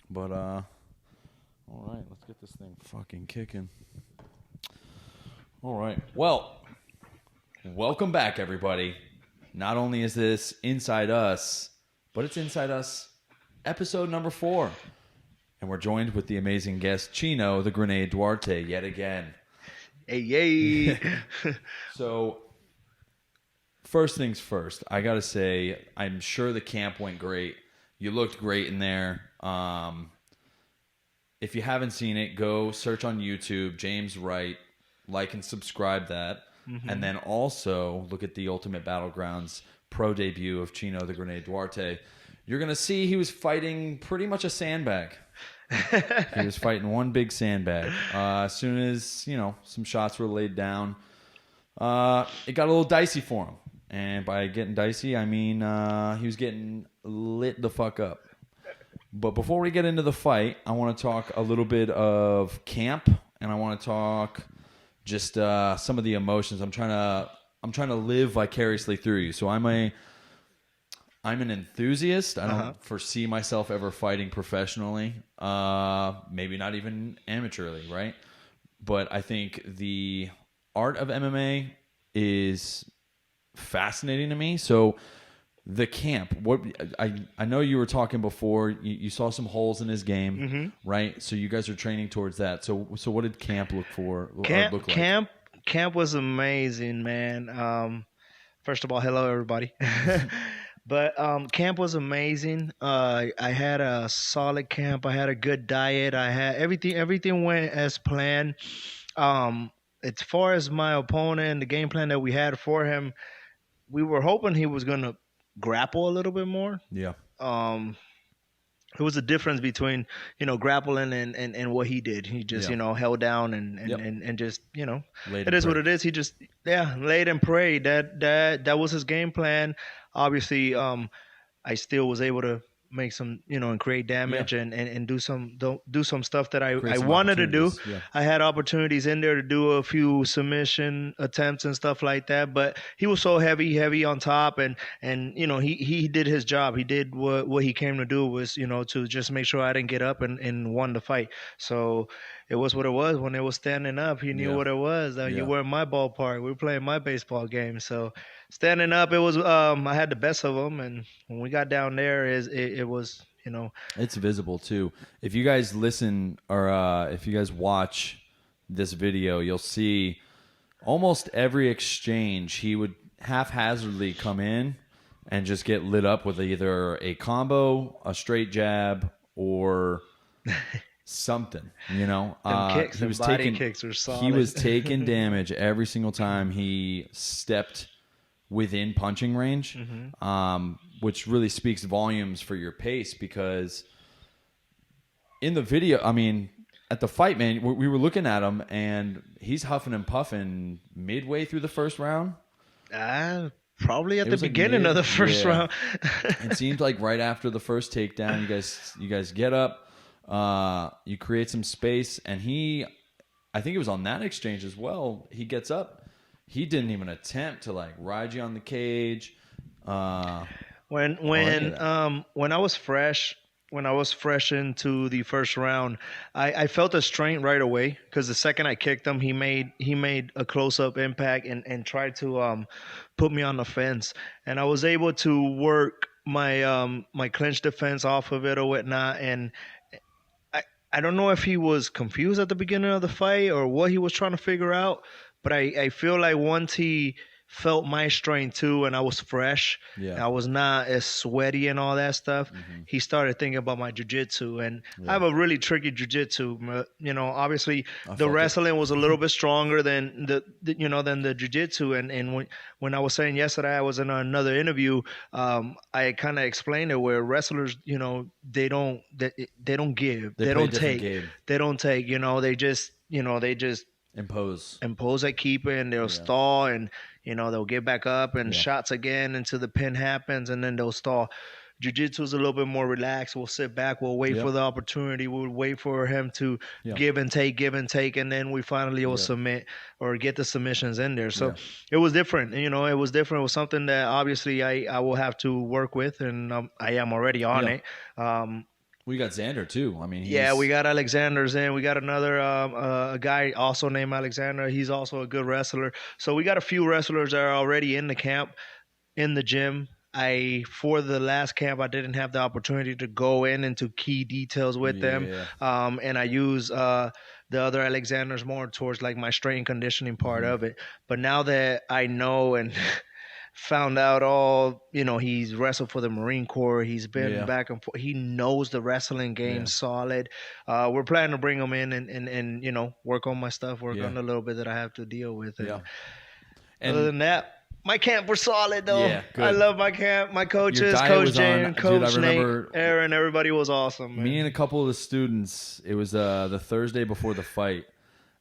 But all right, let's get this thing fucking kicking. All right. Well, welcome back, everybody. Not only is this Inside Us, but it's Inside Us episode number 4. And we're joined with the amazing guest, Chino, the Grenade Duarte, yet again. Hey, yay. So, first things first, I got to say, I'm sure the camp went great. You looked great in there. If you haven't seen it, go search on YouTube, James Wright, like and subscribe that. Mm-hmm. And then also look at the Ultimate Battlegrounds pro debut of Chino, the Grenade Duarte. You're going to see he was fighting pretty much a sandbag. He was fighting one big sandbag. As soon as, some shots were laid down, it got a little dicey for him. And by getting dicey, I mean he was getting lit the fuck up. But before we get into the fight, I want to talk a little bit of camp, and I want to talk just some of the emotions. I'm trying to live vicariously through you. So I'm an enthusiast. I don't foresee myself ever fighting professionally. Maybe not even amateurly, right? But I think the art of MMA is fascinating to me. So the camp, what I know you were talking before, you saw some holes in his game, right? So you guys are training towards that. So what did camp look like? Camp was amazing, man. First of all, hello everybody. But camp was amazing. I had a solid camp. I had a good diet. I had everything went as planned. As far as my opponent and the game plan that we had for him, we were hoping he was going to grapple a little bit more. Yeah. It was a difference between, grappling and what he did. He just, held down and just, it is what it is. He just, laid and prayed. That was his game plan. Obviously, I still was able to make some, and create damage and do some stuff that I wanted to do. Yeah. I had opportunities in there to do a few submission attempts and stuff like that, but he was so heavy on top, and he did his job. He did what he came to do, was to just make sure I didn't get up and won the fight. So it was what it was. When it was standing up, he knew what it was. You were in my ballpark. We were playing my baseball game. So standing up, it was I had the best of them, and when we got down there, it was, it's visible too. If you guys listen or if you guys watch this video, you'll see almost every exchange he would haphazardly come in and just get lit up with either a combo, a straight jab, or something. Kicks, he was taking kicks were solid. He was taking damage every single time he stepped within punching range, which really speaks volumes for your pace, because in the video, I mean, at the fight, man, we were looking at him, and he's huffing and puffing midway through the first round. Probably at the beginning of the first round. It seemed like right after the first takedown, you guys get up, you create some space, and I think it was on that exchange as well, he gets up. He didn't even attempt to ride you on the cage. When I was fresh into the first round, I felt a strain right away, because the second I kicked him, he made a close up impact and tried to put me on the fence, and I was able to work my my clinch defense off of it or whatnot, and I don't know if he was confused at the beginning of the fight or what he was trying to figure out. But I feel like once he felt my strength too, and I was fresh, I was not as sweaty and all that stuff, he started thinking about my jiu-jitsu. And I have a really tricky jiu-jitsu. Obviously the wrestling was a little bit stronger than the jiu-jitsu. And when I was saying yesterday, I was in another interview, I kind of explained it, where wrestlers, they don't give, they don't take, they just impose that keeper, and they'll stall, and they'll get back up, and shots again until the pin happens, and then they'll stall. Jiu-jitsu is a little bit more relaxed. We'll sit back, we'll wait for the opportunity, we'll wait for him to give and take, and then we finally will submit or get the submissions in there. So it was different. It was something that obviously I will have to work with, and I am already on it. We got Xander too. I mean, yeah, we got Alexander's in. We got another a guy also named Alexander. He's also a good wrestler. So we got a few wrestlers that are already in the camp, in the gym. For the last camp, I didn't have the opportunity to go into key details with them, and I use the other Alexanders more towards like my strength and conditioning part of it. But now that I know and found out he's wrestled for the Marine Corps. He's been back and forth. He knows the wrestling game solid. We're planning to bring him in and work on my stuff, work on a little bit that I have to deal with. And other than that, my camp was solid though. Yeah, I love my camp. My coaches, Coach Jane, Coach Nate, Aaron, everybody was awesome. Man. Me and a couple of the students, it was the Thursday before the fight,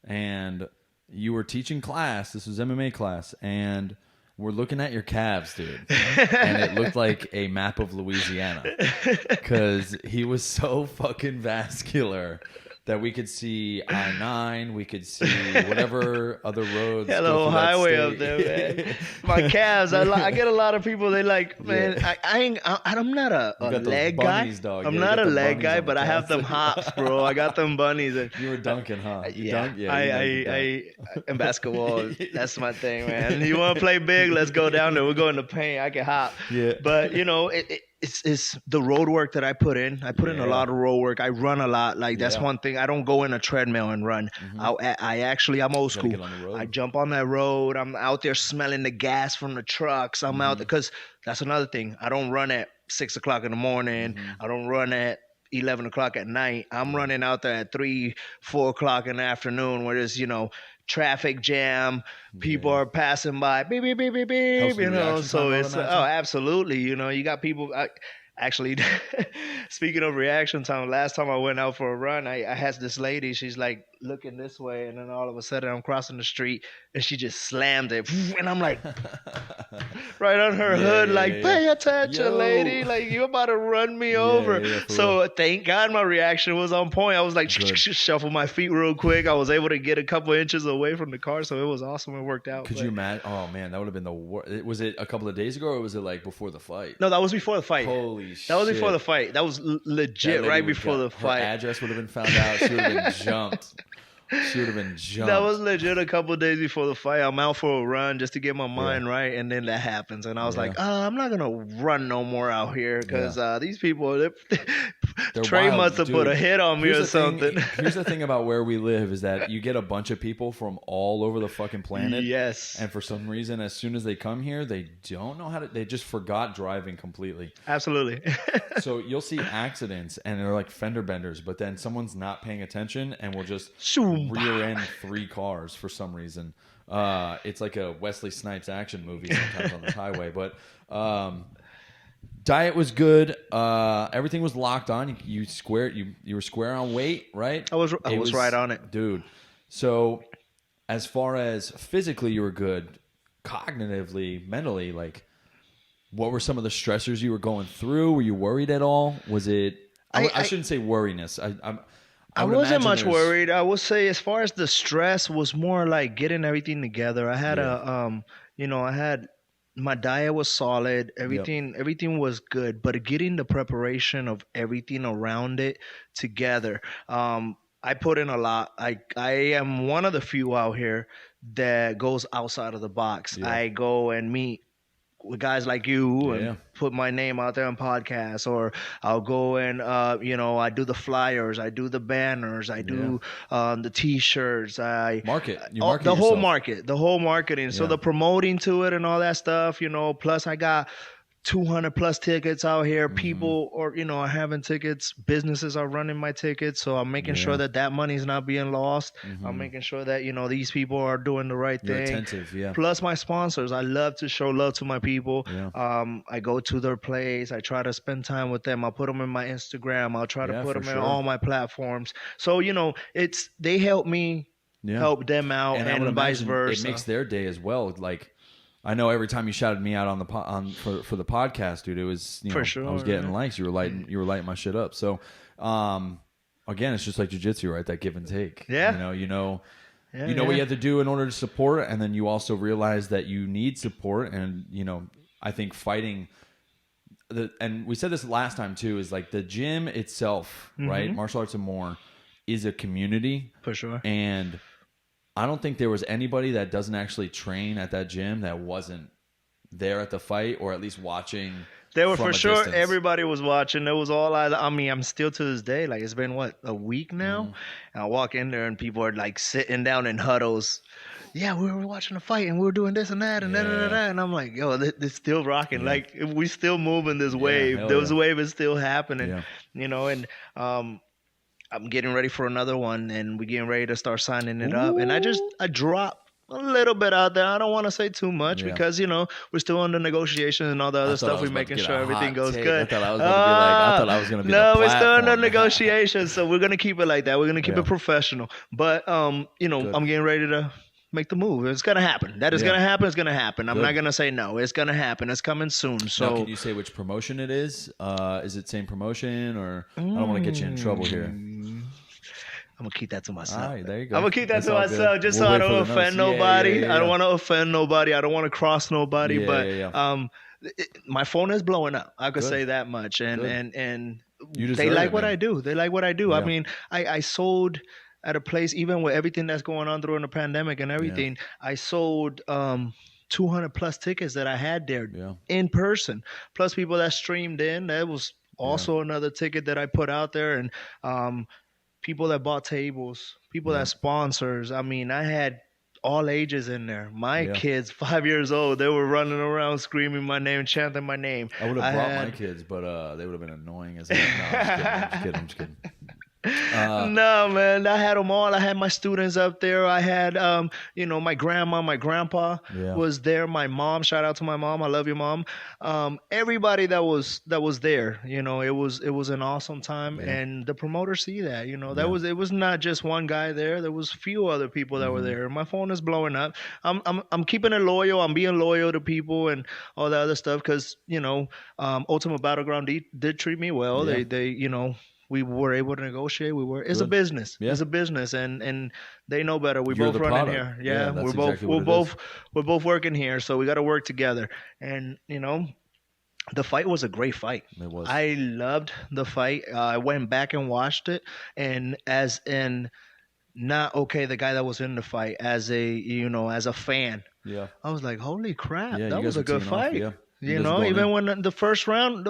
and you were teaching class. This was MMA class, and we're looking at your calves, dude, and it looked like a map of Louisiana because he was so fucking vascular that we could see I-9, we could see whatever other roads. Yeah, the whole highway up there, man. My calves, I get a lot of people, they like, man, I'm not a leg guy. Dog. I'm not a leg guy, but I have them hops, bro. I got them bunnies. And you were dunking, huh? I in basketball, that's my thing, man. You want to play big? Let's go down there. We'll go in the paint. I can hop. Yeah. But, it's the road work that I put in. I put in a lot of road work. I run a lot. Like that's one thing. I don't go in a treadmill and run. I'm old school. I jump on that road. I'm out there smelling the gas from the trucks. I'm out there because that's another thing. I don't run at 6 o'clock in the morning. I don't run at 11 o'clock at night. I'm running out there at 3, 4 o'clock in the afternoon where there's, traffic jam, people are passing by, beep, beep, beep, beep, beep, so it's, absolutely, you got people, actually, speaking of reaction time, last time I went out for a run, I had this lady, she's like looking this way, and then all of a sudden I'm crossing the street, and she just slammed it, and I'm like, right on her hood, pay attention, lady, like, you about to run me over. So thank God my reaction was on point. I was like, shuffle my feet real quick. I was able to get a couple inches away from the car, so it was awesome. It worked out. Could you imagine? Oh man, that would have been the worst. Was it a couple of days ago, or was it like before the fight? No, that was before the fight. Holy shit. That was before the fight. That was legit right before the fight. Her address would have been found out. She would have been jumped. That was legit a couple of days before the fight. I'm out for a run just to get my mind right, and then that happens. And I was like, I'm not going to run no more out here because these people, Trey must have put a hit on me or something. Here's the thing about where we live is that you get a bunch of people from all over the fucking planet. Yes. And for some reason, as soon as they come here, they don't know they just forgot driving completely. Absolutely. So you'll see accidents and they're like fender benders, but then someone's not paying attention and will just rear end 3 cars for some reason. It's like a Wesley Snipes action movie sometimes on this highway. But diet was good. Everything was locked on. You were square on weight, right? I was right on it, dude. So as far as physically, you were good. Cognitively, mentally, like, what were some of the stressors you were going through? Were you worried at all? Was it? I shouldn't say worriness. I wasn't much worried. I would say as far as the stress was more like getting everything together. I had my diet was solid. Everything was good, but getting the preparation of everything around it together. I put in a lot. I am one of the few out here that goes outside of the box. Yeah. I go and meet with guys like you and put my name out there on podcasts, or I'll go and I do the flyers, I do the banners, I do the t-shirts, the whole marketing. So the promoting to it and all that stuff, plus I got 200 plus tickets out here. People are having tickets. Businesses are running my tickets. So I'm making sure that money's not being lost. I'm making sure that, these people are doing the right thing. Attentive, Plus my sponsors. I love to show love to my people. I go to their place. I try to spend time with them. I'll put them in my Instagram. I'll try to put them in all my platforms. So, they help me help them out, and vice versa. It makes their day as well. Like, I know every time you shouted me out for the podcast, dude, it was for sure, I was getting likes. You were lighting my shit up. So, again, it's just like jiu-jitsu, right? That give and take. Yeah. You know what you have to do in order to support, and then you also realize that you need support. And I think fighting, and we said this last time too, is like the gym itself, right? Martial arts and more is a community for sure. And I don't think there was anybody that doesn't actually train at that gym that wasn't there at the fight or at least watching. There were for sure. Distance. Everybody was watching. It was all I mean, I'm still to this day. Like it's been what, a week now, and I walk in there and people are like sitting down in huddles. Yeah, we were watching the fight and we were doing this and that and and I'm like, yo, this still rocking. Yeah. Like we still moving this wave. This wave is still happening. Yeah. And I'm getting ready for another one, and we're getting ready to start signing it up. And I dropped a little bit out there. I don't want to say too much because, we're still under negotiations and all the other stuff. We're making sure everything goes good. I thought I was going to be No, we're still under negotiations, so we're going to keep it like that. We're going to keep it professional. But, I'm getting ready to make the move. It's going to happen. That is going to happen. It's going to happen. I'm not going to say no. It's going to happen. It's coming soon. So now, can you say which promotion it is? Is it same promotion or I don't want to get you in trouble here. I'm going to keep that to myself. All right, there you go. I'm going to keep that to myself just so I don't offend nobody. I don't want to offend nobody. I don't want to cross nobody. My phone is blowing up. I could say that much. And they like what I do. They like what I do. Yeah. I mean, I sold at a place, even with everything that's going on during the pandemic and everything, I sold 200 plus tickets that I had there in person. Plus people that streamed in. That was also another ticket that I put out there. And people that bought tables, people that sponsors. I mean, I had all ages in there. My kids, 5 years old, they were running around screaming my name, chanting my name. I would have brought my kids, but they would have been annoying as hell. No, I'm just kidding. No, man, I had them all. I had my students up there. I had, my grandma, my grandpa was there. My mom, shout out to my mom. I love you, Mom. Everybody that was there, it was an awesome time. And the promoters see that, it was not just one guy there. There was few other people that were there. My phone is blowing up. I'm keeping it loyal. I'm being loyal to people and all that other stuff. Cause, Ultimate Battleground did treat me well. Yeah. They, we were able to negotiate. It's a business. Yeah. It's a business, and they know better. We're both running here. Yeah, we're both working here, so we got to work together. And the fight was a great fight. It was. I loved the fight. I went back and watched it, and the guy that was in the fight, as a fan. Yeah. I was like, holy crap, that was a good fight. Yeah. Even when the first round,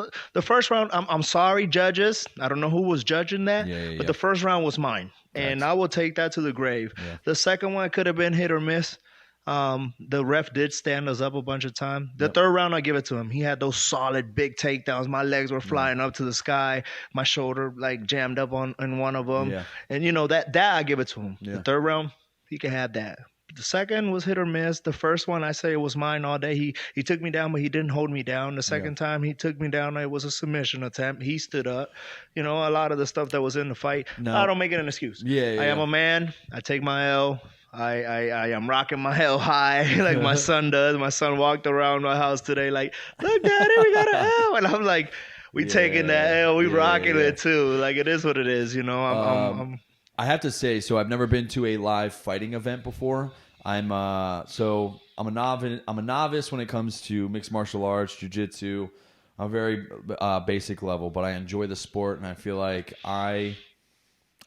I'm sorry, judges. I don't know who was judging that, but the first round was mine. And I will take that to the grave. Yeah. The second one could have been hit or miss. The ref did stand us up a bunch of times. The third round, I give it to him. He had those solid big takedowns. My legs were flying up to the sky. My shoulder jammed up on one of them. Yeah. And that I give it to him. Yeah. The third round, he can have that. The second was hit or miss. The first one, I say it was mine all day. He took me down, but he didn't hold me down. The second time he took me down, it was a submission attempt. He stood up. A lot of the stuff that was in the fight, I don't make it an excuse. I am a man. I take my L. I am rocking my L high like my son does. My son walked around my house today like, look, Daddy, we got an L. And I'm like, we taking that L. We rocking it too. Like, it is what it is. I have to say, so I've never been to a live fighting event before. I'm a novice when it comes to mixed martial arts, jiu-jitsu. I'm very basic level, but I enjoy the sport, and I feel like I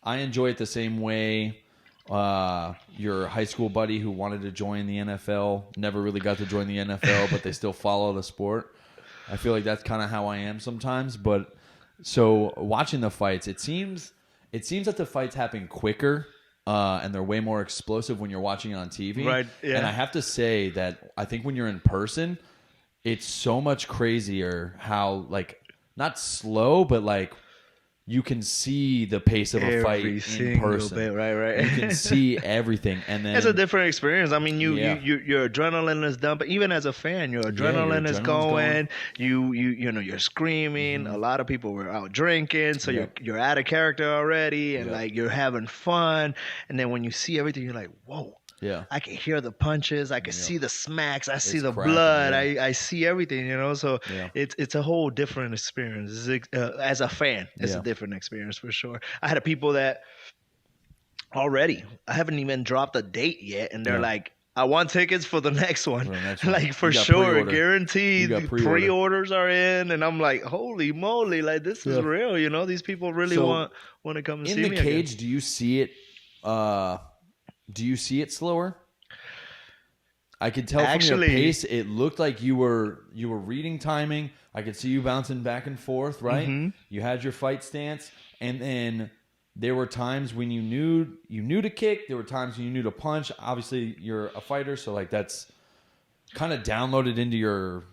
enjoy it the same way your high school buddy who wanted to join the NFL never really got to join the NFL, but they still follow the sport. I feel like that's kind of how I am sometimes. But so watching the fights, it seems that the fights happen quicker. And they're way more explosive when you're watching it on TV. Right, yeah. And I have to say that I think when you're in person, it's so much crazier how, not slow, but, you can see the pace of a fight in person. Bit, right. You can see everything, and then it's a different experience. I mean, your adrenaline is dumping. Even as a fan, your adrenaline is going. You're screaming. A lot of people were out drinking, so you're out of character already, and you're having fun. And then when you see everything, you're like, whoa. Yeah, I can hear the punches. I can see the smacks. I see the blood. I see everything. So it's a whole different experience. As a fan, it's a different experience for sure. I had people that already I haven't even dropped a date yet, and they're like, I want tickets for the next one. Like, for sure, pre-order. guaranteed. Pre-orders are in, and I'm like, holy moly, like, this is real. You know, these people really want to come and see me in the cage. again. Do you see it? Do you see it slower? I could tell from your pace. It looked like you were reading timing. I could see you bouncing back and forth. Right. Mm-hmm. You had your fight stance, and then there were times when you knew to kick. There were times when you knew to punch. Obviously, you're a fighter, so like that's kind of downloaded into your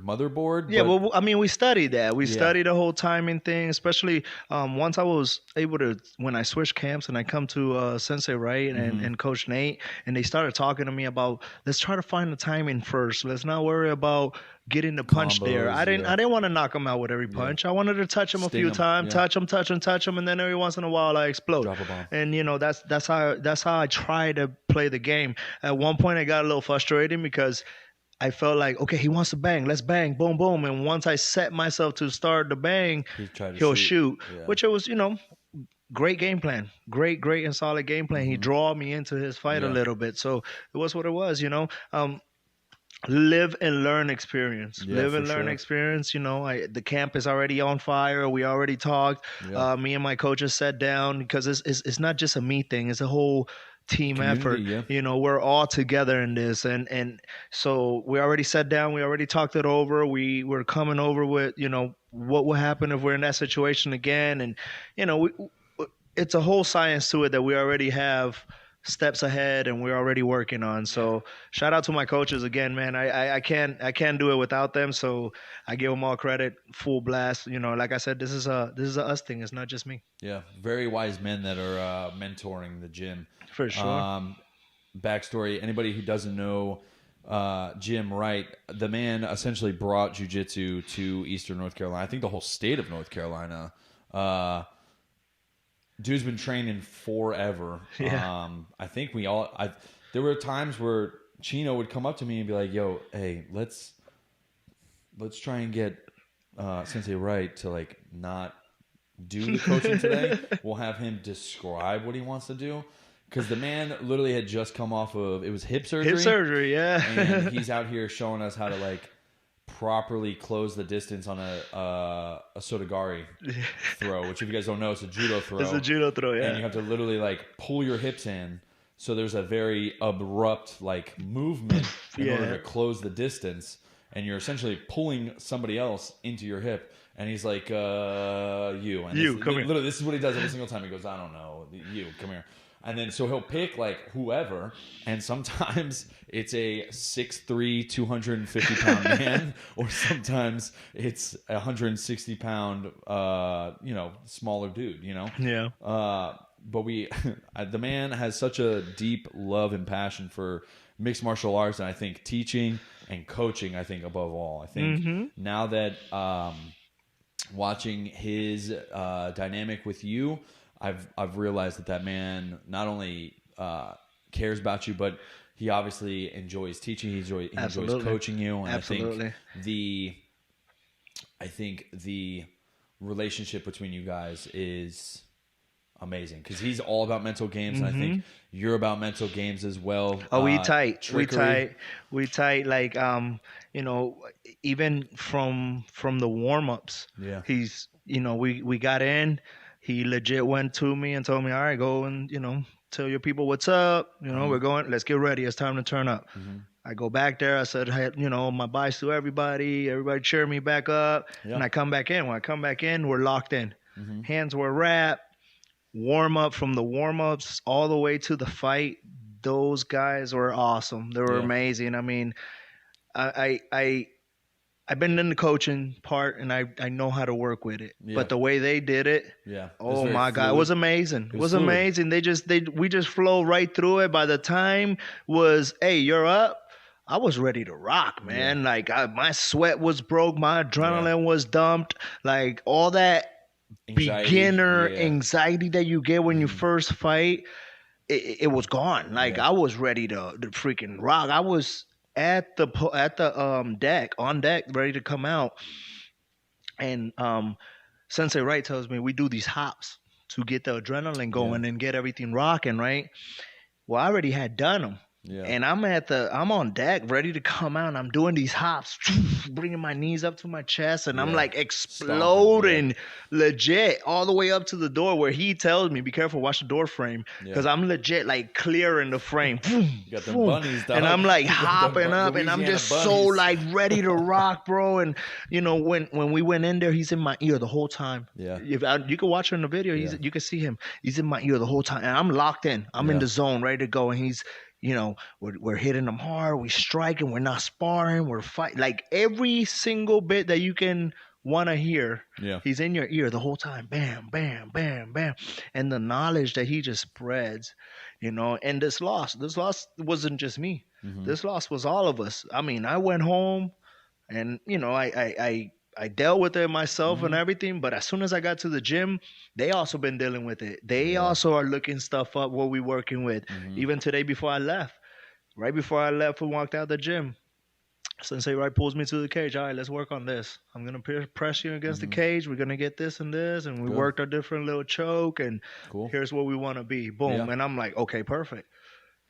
motherboard. Yeah, well, I mean, we studied that. We studied the whole timing thing, especially once I was able to, when I switched camps and I come to Sensei Wright and Coach Nate, and they started talking to me about, let's try to find the timing first. Let's not worry about getting the punch there. I didn't want to knock him out with every punch. I wanted to touch him a few times, touch him, and then every once in a while I explode. Drop a bomb. And that's how I try to play the game. At one point I got a little frustrated because I felt like, okay, he wants to bang. Let's bang. Boom, boom. And once I set myself to start the bang, he'll shoot. Which it was, great game plan. Great and solid game plan. Mm-hmm. He drew me into his fight a little bit. So it was what it was, live and learn experience. Experience. The camp is already on fire. We already talked. Me and my coaches sat down because it's not just a me thing. It's a whole team effort. We're all together in this, and so we already sat down. We already talked it over. We were coming over with what will happen if we're in that situation again, and it's a whole science to it that we already have steps ahead and we're already working on. So shout out to my coaches again, man. I can't do it without them. So I give them all credit, full blast. Like I said, this is a us thing. It's not just me. Yeah, very wise men that are mentoring the gym. For sure. Backstory: anybody who doesn't know Jim Wright, the man essentially brought jiu-jitsu to Eastern North Carolina. I think the whole state of North Carolina. Dude's been training forever. Yeah. I think there were times where Chino would come up to me and be like, "Yo, hey, let's try and get Sensei Wright to like not do the coaching today. We'll have him describe what he wants to do." Because the man literally had just come off of, it was hip surgery. Hip surgery, yeah. And he's out here showing us how to like properly close the distance on a Sotogari throw, which if you guys don't know, it's a judo throw. It's a judo throw, yeah. And you have to literally like pull your hips in. So there's a very abrupt like movement in order to close the distance. And you're essentially pulling somebody else into your hip. And he's like, you. And come here. Literally, this is what he does every single time. He goes, I don't know. You, come here. And then so he'll pick like whoever, and sometimes it's a 6'3", 250-pound man, or sometimes it's a 160-pound, smaller dude. Yeah. But the man has such a deep love and passion for mixed martial arts, and I think teaching and coaching. I think above all, I think now that watching his dynamic with you. I've realized that man not only cares about you, but he obviously enjoys teaching. He enjoys coaching you, and Absolutely. I think the relationship between you guys is amazing because he's all about mental games, and I think you're about mental games as well. Oh, we tight. Trickery. We tight. Like even from the warm ups. Yeah. He's we got in. He legit went to me and told me, all right, go and, tell your people what's up. We're going, let's get ready. It's time to turn up. Mm-hmm. I go back there. I said, hey, my byes to everybody. Everybody cheer me back up. Yep. And I come back in. When I come back in, we're locked in. Mm-hmm. Hands were wrapped. Warm up, from the warm-ups all the way to the fight. Those guys were awesome. They were amazing. I mean, I've been in the coaching part, and I know how to work with it. Yeah. But the way they did it, oh my God, it was amazing. It was amazing. We just flow right through it. By the time was, hey, you're up, I was ready to rock, man. Yeah. Like my sweat was broke, my adrenaline was dumped, like all that beginner anxiety that you get when you first fight, it was gone. Like I was ready to freaking rock. I was at the deck, on deck, ready to come out. And Sensei Wright tells me we do these hops to get the adrenaline going and get everything rocking, right? Well, I already had done them. And I'm on deck, ready to come out, and I'm doing these hops, bringing my knees up to my chest, and I'm like exploding, legit, all the way up to the door where he tells me, "Be careful, watch the door frame," because I'm legit like clearing the frame. You got them bunnies, dog. And I'm like hopping up, and I'm just bunnies. So like ready to rock, bro. And you know, when we went in there, he's in my ear the whole time. Yeah, you can watch him in the video. You can see him. He's in my ear the whole time, and I'm locked in. I'm in the zone, ready to go, and he's. You know, we're hitting them hard, we striking, we're not sparring, we're fighting. Like every single bit that you can want to hear, he's in your ear the whole time. Bam, bam, bam, bam. And the knowledge that he just spreads, you know, and this loss wasn't just me. Mm-hmm. This loss was all of us. I mean, I went home and, you know, I dealt with it myself and everything, but as soon as I got to the gym, they also been dealing with it. They also are looking stuff up, what we working with. Mm-hmm. Even today before I left, right before I left and walked out the gym, Sensei Wright pulls me to the cage. All right, let's work on this. I'm going to press you against the cage. We're going to get this and this. And we worked our different little choke, and here's where we want to be. Boom. Yeah. And I'm like, okay, perfect.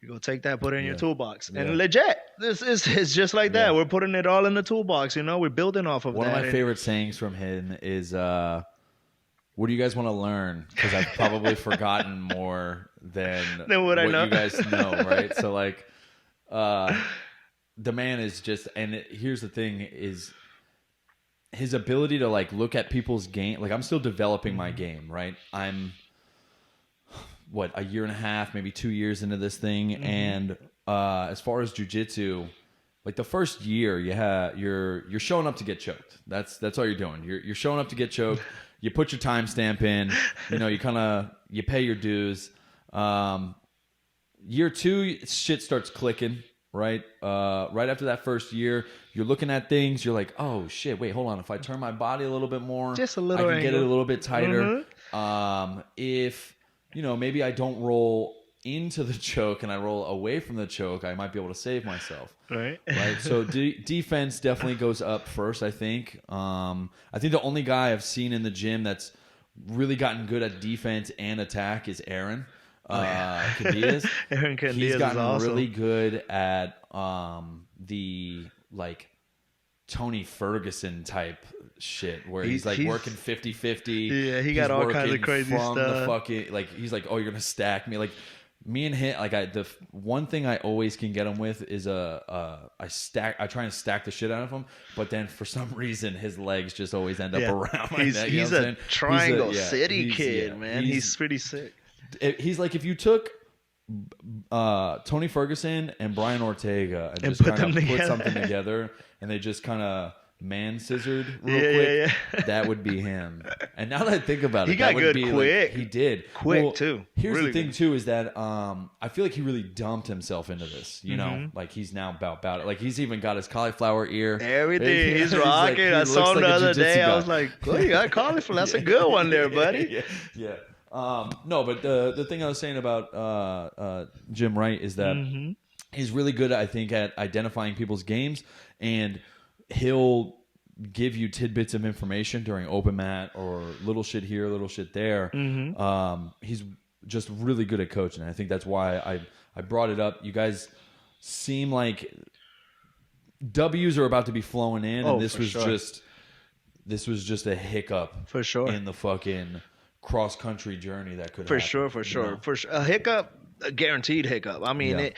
You go take that, put it in your toolbox. And legit, this is just like that. We're putting it all in the toolbox, you know? We're building off of that. One of my favorite sayings from him is, what do you guys want to learn? Because I've probably forgotten more than what I know. You guys know, right? So, like, the man is just... And here's the thing is his ability to, like, look at people's game. Like, I'm still developing my game, right? I'm... a year and a half, maybe 2 years into this thing. Mm-hmm. And as far as jiu-jitsu, like the first year you're showing up to get choked. That's all you're doing. You're showing up to get choked. You put your timestamp in, you know, you pay your dues. Year 2, shit starts clicking, right? Right after that first year, you're looking at things, you're like, oh shit, wait, hold on. If I turn my body a little bit more, just a little, I can get it a little bit tighter. Mm-hmm. If you know, maybe I don't roll into the choke and I roll away from the choke, I might be able to save myself. Right. So defense definitely goes up first, I think. I think the only guy I've seen in the gym that's really gotten good at defense and attack is Aaron Candillas. Aaron Candillas He's gotten is awesome. really good at the, like, Tony Ferguson type shit where he's like working 50-50. Yeah, he got all kinds of crazy stuff. The fucking, like, he's like, oh, you're gonna stack me. Like, me and him, like, the one thing I always can get him with is I try and stack the shit out of him, but then for some reason his legs just always end up around my neck. He's a Triangle City kid, man. He's pretty sick. He's like, if you took Tony Ferguson and Brian Ortega and just kind of put something together, and they just kind of man-scissored real quick, that would be him. And now that I think about it, he got good quick. Like, he did. Quick, too. Here's the thing, too, is that I feel like he really dumped himself into this, you know? Like, he's now about it. Like, he's even got his cauliflower ear. Everything. He's rocking. I saw him the other day. I was like, oh, you got cauliflower. That's a good one there, buddy. Yeah. No, but the thing I was saying about Jim Wright is that he's really good, I think, at identifying people's games, and he'll give you tidbits of information during open mat or little shit here, little shit there. He's just really good at coaching. I think that's why I brought it up. You guys seem like W's are about to be flowing in, and this was just a hiccup for sure in the fucking cross country journey that could for sure a hiccup, a guaranteed hiccup. I mean,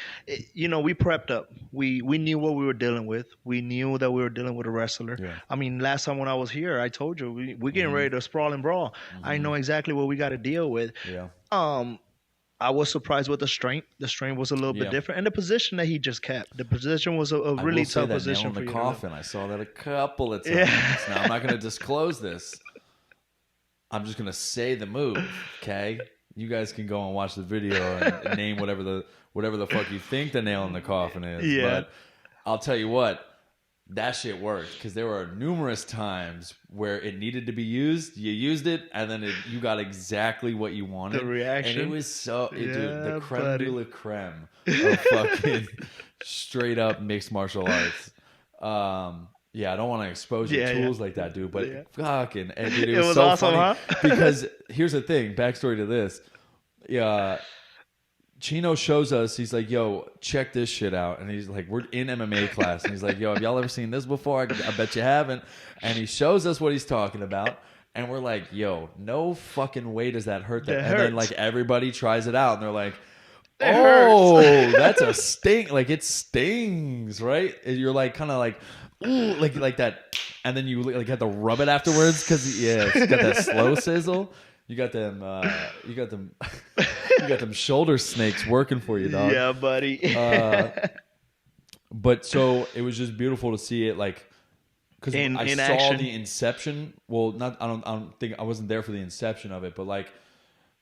you know, we prepped up. We knew what we were dealing with. We knew that we were dealing with a wrestler. I mean, last time when I was here, I told you we getting ready to sprawl and brawl. I know exactly what we got to deal with. I was surprised with the strength. The strength was a little bit different, and the position that he just kept. The position was a really tough position for you. Coffin. I saw that a couple of times. Now I'm not going to disclose this. I'm just gonna say the move, okay? You guys can go and watch the video and name whatever the fuck you think the nail in the coffin is. But I'll tell you what, that shit worked, because there were numerous times where it needed to be used. You used it, and then you got exactly what you wanted. The reaction, and it was so, dude, the creme de la creme of fucking straight up mixed martial arts. Yeah, I don't want to expose your tools like that, dude. But fucking, and dude, it was so awesome, funny because here's the thing. Backstory to this. Chino shows us, he's like, yo, check this shit out. And he's like, we're in MMA class. And he's like, yo, have y'all ever seen this before? I bet you haven't. And he shows us what he's talking about. And we're like, yo, no fucking way does that hurt. And then like everybody tries it out. And they're like, oh, that's a sting. Like it stings, right? And you're like kind of like, ooh, like that. And then you like have to rub it afterwards because it's got that slow sizzle. You got them. You got them shoulder snakes working for you, dog. Yeah, buddy. But so it was just beautiful to see it, like, because I saw action. the inception. Well, I don't think I wasn't there for the inception of it, but like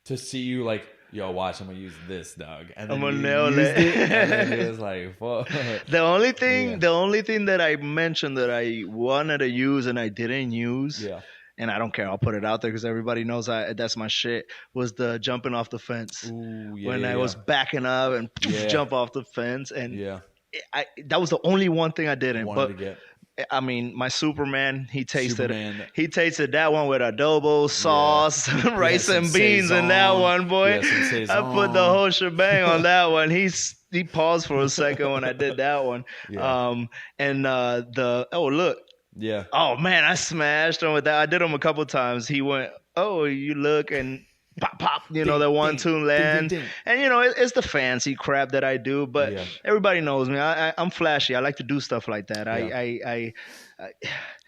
to see you, like, yo, watch, I'm gonna use this, dog, and then I'm gonna nail it. And then it was like, fuck. The only thing that I mentioned that I wanted to use and I didn't use. Yeah. And I don't care. I'll put it out there because everybody knows that's my shit. Was the jumping off the fence. Ooh, when I was backing up and jump off the fence. And that was the only one thing I didn't. I mean, my Superman, he tasted that one with adobo, sauce, rice and beans in that one, boy. I put the whole shebang on that one. He paused for a second when I did that one. Yeah. Look. Yeah. Oh man, I smashed him with that. I did him a couple times. He went, oh, you look, and pop, pop. You know, the 1-2 land. Ding. And you know, it's the fancy crap that I do. But everybody knows me. I'm flashy. I like to do stuff like that. Yeah.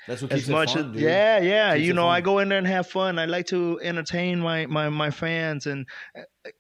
That's what keeps as much it fun, as, dude. Yeah. You know, I go in there and have fun. I like to entertain my fans, and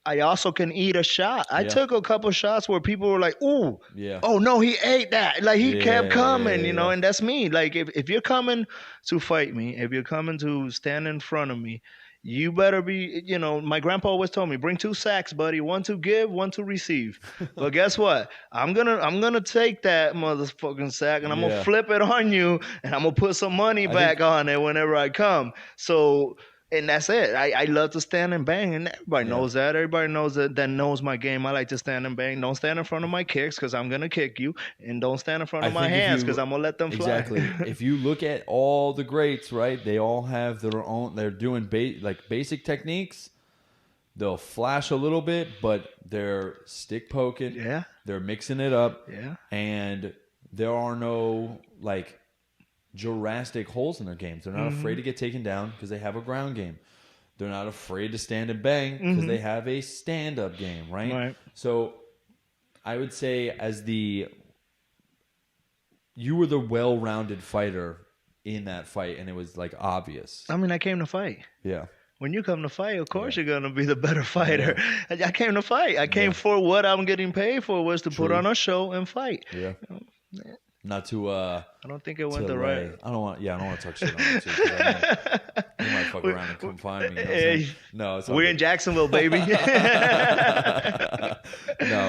I also can eat a shot. I took a couple shots where people were like, ooh, oh no, he ate that. Like he kept coming, you know, and that's me. Like if you're coming to fight me, if you're coming to stand in front of me, you better be, you know, my grandpa always told me, bring 2 sacks, buddy. 1 to give, 1 to receive. But guess what? I'm gonna take that motherfucking sack and I'm gonna flip it on you and I'm gonna put some money back on it whenever I come. So, and that's it. I love to stand and bang, and everybody knows that. Everybody knows that knows my game. I like to stand and bang. Don't stand in front of my kicks because I'm going to kick you. And don't stand in front of my hands because I'm going to let them fly. Exactly. If you look at all the greats, right, they all have their own, they're doing basic techniques. They'll flash a little bit, but they're stick poking. Yeah. They're mixing it up. Yeah. And there are no, like, drastic holes in their games. They're not afraid to get taken down because they have a ground game. They're not afraid to stand and bang because they have a stand-up game, right? So I would say you were the well-rounded fighter in that fight, and it was like obvious. I mean, I came to fight. Yeah. When you come to fight, of course you're going to be the better fighter. I came to fight. I came for what I'm getting paid for was to put on a show and fight. Yeah. You know, not to I don't think it went the right. I don't want to talk shit on you too. You might fuck around and come find me. You know no, it's we're in Jacksonville, baby. No,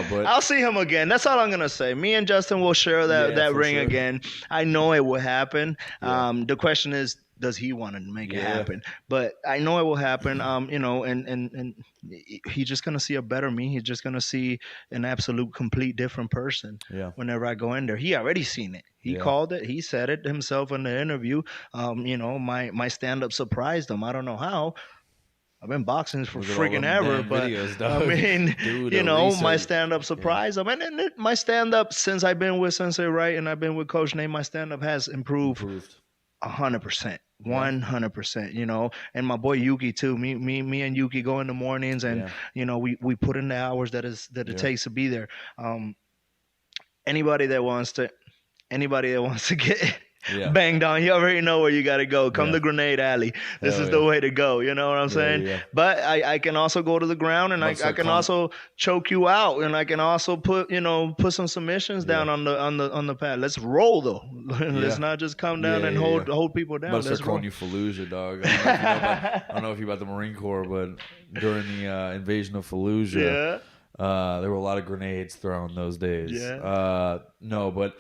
but I'll see him again. That's all I'm gonna say. Me and Justin will share that ring again. I know it will happen. The question is, does he want to make it happen? But I know it will happen. You know, and he's just gonna see a better me. He's just gonna see an absolute, complete different person. Yeah. Whenever I go in there, he already seen it. He called it. He said it himself in the interview. You know, my stand up surprised him. I don't know how. I've been boxing for freaking ever, but videos, I mean, dude, you know, my stand-up surprised him. And my stand-up, since I've been with Sensei Wright and I've been with Coach Nate, my stand-up has improved 100%. 100%, you know, and my boy Yuki too. Me and Yuki go in the mornings, and you know, we put in the hours that it takes to be there. Anybody that wants to get banged on, you already know where you got to go. Come to Grenade Alley. This is the way to go. You know what I'm saying? Yeah. But I can also go to the ground, and I can also choke you out, and I can also put some submissions down on the pad. Let's roll though. Let's not just come down and hold people down. Let's start calling you Fallujah, dog. I don't know if you about the Marine Corps, but during the invasion of Fallujah, there were a lot of grenades thrown those days. No, but.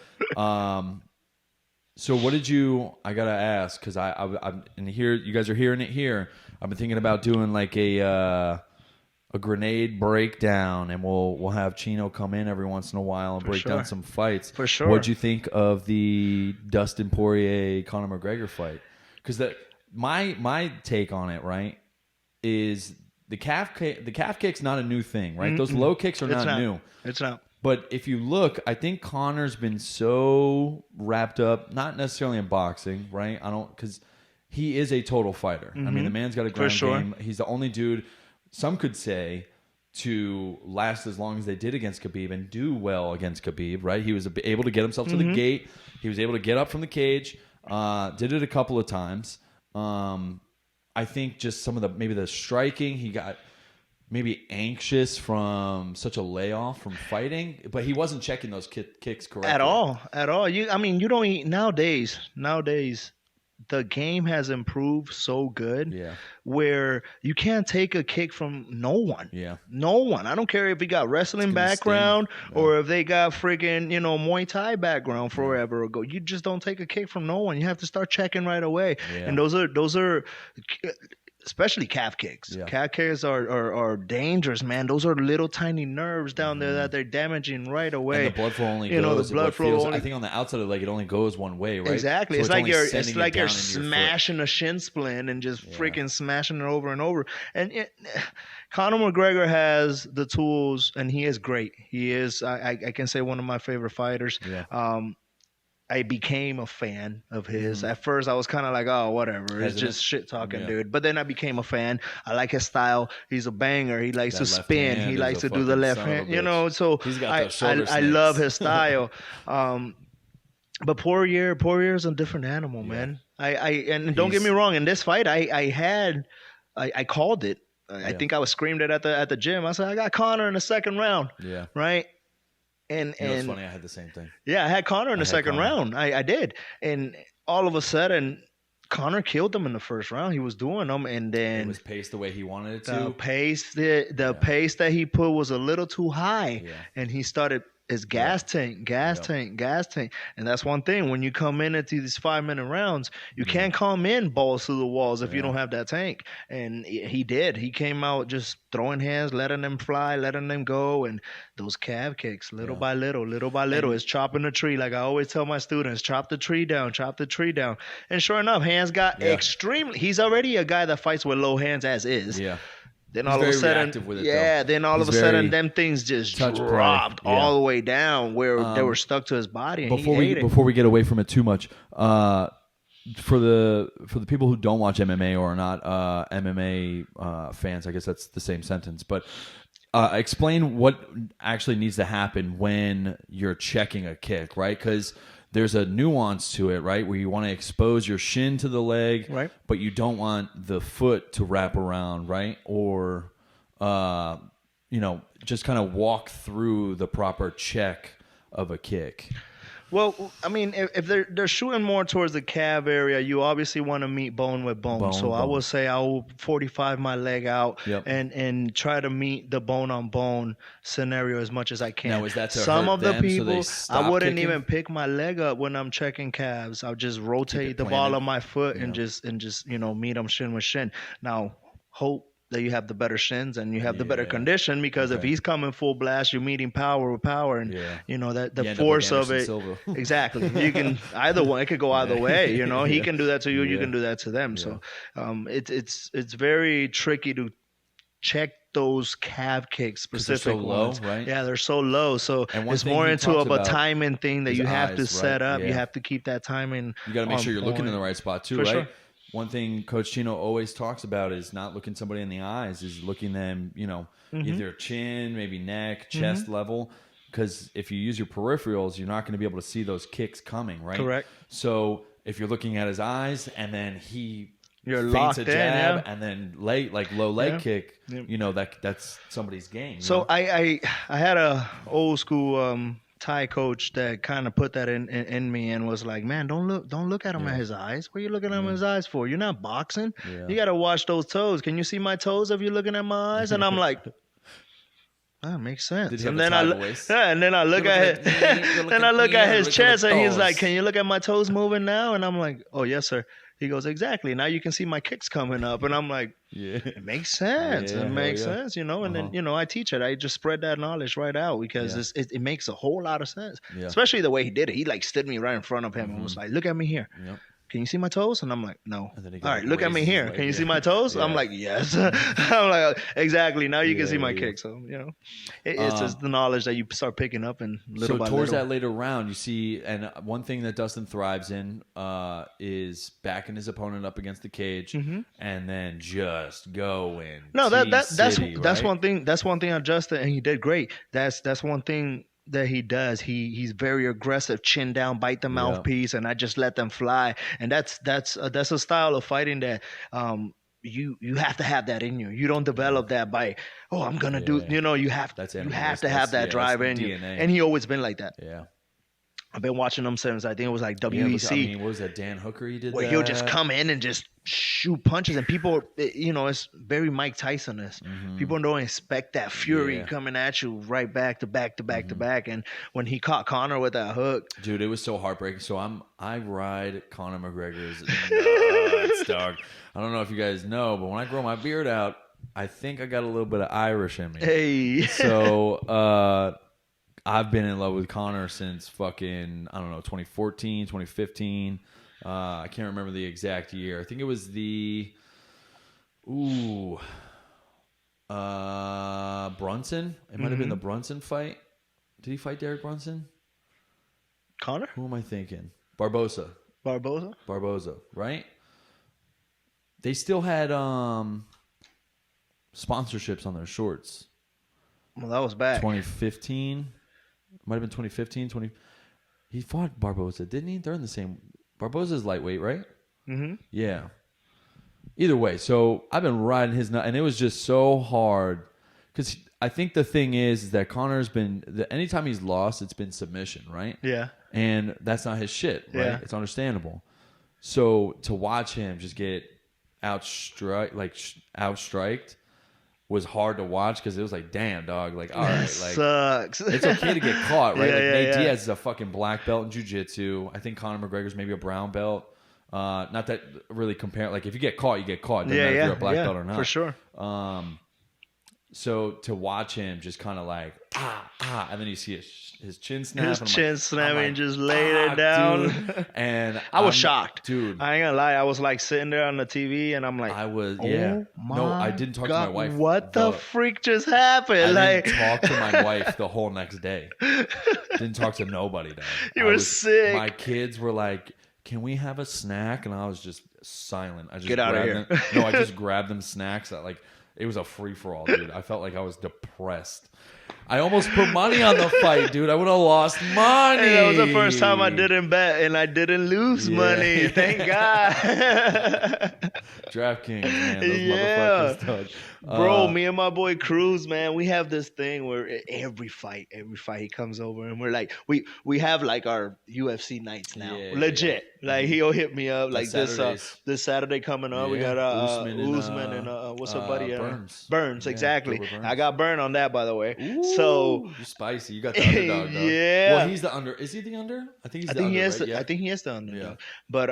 So what did you? I gotta ask because I'm in here. You guys are hearing it here. I've been thinking about doing like a grenade breakdown, and we'll have Chino come in every once in a while and break down some fights. For sure. What'd you think of the Dustin Poirier Conor McGregor fight? Because my take on it, right, is the calf kick's not a new thing, right? Those low kicks are not new. It's not. But if you look, I think Conor's been so wrapped up, not necessarily in boxing, right? Because he is a total fighter. I mean, the man's got a ground game. He's the only dude, some could say, to last as long as they did against Khabib and do well against Khabib, right? He was able to get himself to the gate. He was able to get up from the cage. Did it a couple of times. I think just some of maybe the striking, he got maybe anxious from such a layoff from fighting, but he wasn't checking those kicks correctly. At all. You don't nowadays, the game has improved so good where you can't take a kick from no one. Yeah. No one. I don't care if he got wrestling background or if they got friggin', Muay Thai background forever ago. You just don't take a kick from no one. You have to start checking right away. Yeah. And those are especially calf kicks. Yeah. Calf kicks are dangerous, man. Those are little tiny nerves down there that they're damaging right away. And the blood flow only goes. The blood flow I think on the outside of the leg, it only goes one way, right? Exactly. So it's like you're smashing a shin splint and just freaking smashing it over and over. And Conor McGregor has the tools, and he is great. He is, I can say, one of my favorite fighters. Yeah. I became a fan of his. At first, I was kind of like, oh, whatever. It's just shit talking, dude. But then I became a fan. I like his style. He's a banger. He likes to spin. He likes to do the left hand. So he's got I love his style. But Poirier is a different animal, man. And don't get me wrong. In this fight, I called it. I think I was screamed at the gym. I said, I got Conor in the second round. Yeah. Right. And it's funny, I had the same thing. Yeah, I had Conor in the second round. I did. And all of a sudden, Conor killed him in the first round. He was doing them, and then it was paced the way he wanted it to. The pace that he put was a little too high, and he started his gas tank. And that's one thing. When you come into these 5-minute rounds, you can't come in balls to the walls if you don't have that tank. And he did. He came out just throwing hands, letting them fly, letting them go. And those calf kicks, little by little, is chopping the tree. Like I always tell my students, chop the tree down. And sure enough, hands got extremely. He's already a guy that fights with low hands as is. Yeah. Then all of a sudden, then all of a sudden, them things just dropped all the way down where they were stuck to his body. And before we get away from it too much, for the people who don't watch MMA or are not MMA fans, I guess that's the same sentence. But explain what actually needs to happen when you're checking a kick, right? Because there's a nuance to it, right? Where you want to expose your shin to the leg, right? But you don't want the foot to wrap around, right? Or, just kind of walk through the proper check of a kick. Well, I mean, if they're shooting more towards the calf area, you obviously want to meet bone with bone. So I will say I will 45 my leg out and try to meet the bone on bone scenario as much as I can. Now, is that to some hurt of the them, people? So I wouldn't kicking? Even pick my leg up when I'm checking calves. I'll just rotate the ball of my foot and just meet them shin with shin. Now, hope that you have the better shins and you have the better condition, because if he's coming full blast, you're meeting power with power, and that the force of it. Exactly. You can either one. It could go either way. He can do that to you. You can do that to them. So it's very tricky to check those calf kicks, specific ones. Low, right? Yeah, they're so low. So it's more into a timing thing that you have to set up. You have to keep that timing. You got to make sure you're looking in the right spot too, right? Sure. One thing Coach Chino always talks about is not looking somebody in the eyes, is looking them, either chin, maybe neck, chest level. Because if you use your peripherals, you're not going to be able to see those kicks coming, right? Correct. So if you're looking at his eyes and then you're feints locked a jab and then low leg kick, that's somebody's game. So I had a old school Thai coach that kind of put that in me and was like, man, don't look at him at his eyes. What are you looking at him at his eyes for? You're not boxing. You got to watch those toes. Can you see my toes if you're looking at my eyes? And I'm like, that makes sense. And then I look at his chest and he's like, can you look at my toes moving now? And I'm like, oh yes, sir. He goes, exactly. Now you can see my kicks coming up. And I'm like, it makes sense. It makes sense, And then, I teach it. I just spread that knowledge right out because it makes a whole lot of sense. Especially the way he did it. He stood me right in front of him and was like, look at me here. can you see my toes? And I'm like, no. And then he All right, look at me raises his here. leg, Can you see yeah. my toes? I'm Yeah. like, yes. I'm like, exactly. Now you can see my Yeah. kick. So, it's just the knowledge that you start picking up and little So by towards little. that later round, you see, and one thing that Dustin thrives in is backing his opponent up against the cage, and then just going. No, City, that's right? one thing. That's one thing on Justin, and he did great. That's one thing that he does. He's very aggressive, chin down, bite the Yeah. mouthpiece, and I just let them fly. And that's a style of fighting that you have to have that in you. You don't develop that by I'm gonna do. Yeah. You have That's you have animalistic. to have that drive in you. DNA. And he always been like that. Yeah. I've been watching him since I think it was like Yeah, WEC. I mean, what was that? Dan Hooker, he did where that. he'll just come in and just shoot punches, and people, it's very Mike Tyson-esque. People don't expect that fury coming at you right back to back to back to back. And when he caught Conor with that hook, dude, it was so heartbreaking. So I ride Conor McGregor's nuts, dog. I don't know if you guys know, but when I grow my beard out, I think I got a little bit of Irish in me. Hey, so I've been in love with Conor since fucking, I don't know, 2014, 2015. I can't remember the exact year. I think it was the Brunson. It might have been the Brunson fight. Did he fight Derek Brunson? Conor? Who am I thinking? Barboza, right? They still had sponsorships on their shorts. Well, that was back 2015. Might have been 2015. He fought Barboza, didn't he? They're in the same. Barboza's lightweight, right? Mm-hmm. Yeah. Either way, so I've been riding his nut, and it was just so hard because I think the thing is that Conor's been anytime he's lost, it's been submission, right? Yeah. And that's not his shit, right? Yeah. It's understandable. So to watch him just get outstriked was hard to watch because it was like, damn, dog, like, all right, like, sucks. it's okay to get caught, right? Nate yeah. Diaz is a fucking black belt in jiu-jitsu. I think Conor McGregor's maybe a brown belt. Not that really compare. Like, if you get caught, you get caught. Doesn't matter if you're a black belt or not. For sure. So to watch him just kind of like, and then you see his chin snap. His chin snap and just laid it down. down. And I was shocked. Dude. I ain't gonna lie. I was like sitting there on the TV and I'm like, I didn't talk to my wife. What the freak just happened? I didn't talk to my wife the whole next day. Didn't talk to nobody, dog. You were sick. My kids were like, can we have a snack? And I was just silent. I just Get out of here. I just grabbed them snacks. It was a free-for-all, dude. I felt like I was depressed. I almost put money on the fight, dude. I would have lost money. Hey, that was the first time I didn't bet, and I didn't lose money. Thank God. DraftKings, man. Those motherfuckers, dog. Bro, me and my boy Cruz, man, we have this thing where every fight he comes over and we're like, we have like our UFC nights now. Legit. Like he'll hit me up like this Saturday coming up. We got Usman and what's up, buddy? Burns, exactly. Burns. I got Burn on that, by the way. Ooh, so you're spicy. You got the underdog, dog. Yeah. Well, he's the under. Is he the under? I think he's the under. I think he is the under. Yeah. But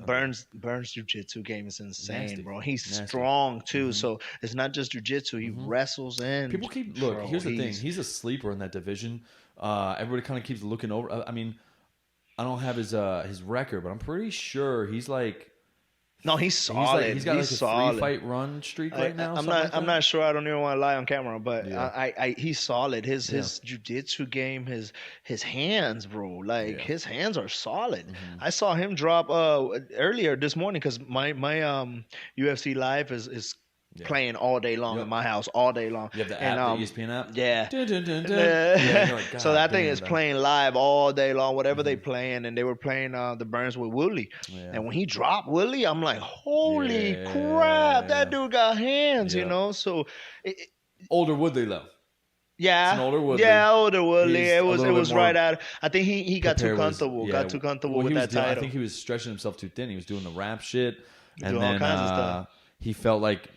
Burns jiu-jitsu game is insane, nasty, bro. He's strong too. So it's not just jiu-jitsu. He wrestles in. People keep here's the thing. He's a sleeper in that division. Everybody kind of keeps looking over. I mean, I don't have his record, but I'm pretty sure he's like. No, he's solid. He's got like a 3-fight run streak right now. I'm not sure. I don't even want to lie on camera, but he's solid. His jiu-jitsu game, his hands, bro. Like his hands are solid. I saw him drop earlier this morning because my UFC live is playing all day long in my house, all day long. You have the app, the ESPN app? Yeah. Like, so that thing is playing live all day long, whatever they playing. And they were playing the Burns with Woodley. Yeah. And when he dropped Woodley, I'm like, holy crap, that dude got hands, you know? So older Woodley, though. Yeah, it's an older Woodley. Yeah, older Woodley. It was right out. I think he got too comfortable. Got too comfortable with that title. I think he was stretching himself too thin. He was doing the rap shit, and doing then all kinds of stuff. He felt like.